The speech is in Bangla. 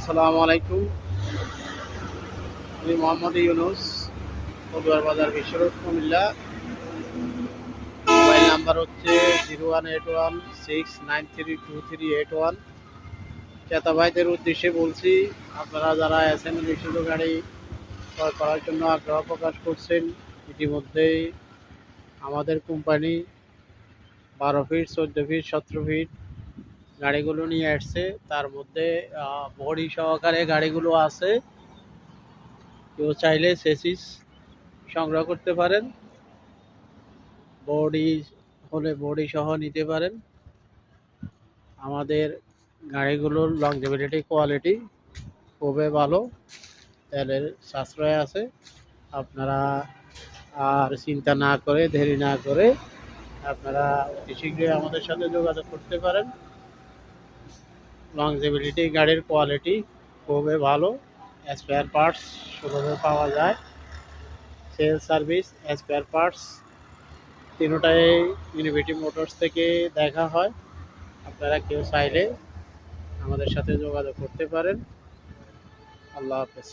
আসসালামু আলাইকুম। আমি মোহাম্মদ ইউনুস, পদুয়ার বাজার বিশ্ব রোড, কুমিল্লা। মোবাইল নাম্বার হচ্ছে 0181693238 ক্রেতা ভাইদের উদ্দেশ্যে বলছি, আপনারা যারা এসএমএল বিশুদ্ধ গাড়ি ক্রয় করার জন্য আগ্রহ প্রকাশ করছেন, ইতিমধ্যেই আমাদের কোম্পানি 12 ফিট, 14 ফিট, 17 ফিট গাড়িগুলো নিয়ে আসছে। তার মধ্যে বডি সহকারে গাড়িগুলো আছে। কেউ চাইলে চেসিস সংগ্রহ করতে পারেন, বডি হলে বডি সহ নিতে পারেন। আমাদের গাড়িগুলোর লংজিভিটি কোয়ালিটি খুবই ভালো, তেলের সাশ্রয় আছে। আপনারা আর চিন্তা না করে, দেরি না করে আপনারা অতি শীঘ্রই আমাদের সাথে যোগাযোগ করতে পারেন। লংজিভিটি গাড়ির কোয়ালিটি খুবই ভালো, স্পেয়ার পার্টস সুলভে পাওয়া যায়। সেল সার্ভিস, স্পেয়ার পার্টস তিনোটাই ইনোভেটিভ মোটরস থেকে দেখা হয়। আপনারা কেউ চাইলে আমাদের সাথে যোগাযোগ করতে পারেন। আল্লাহ হাফেজ।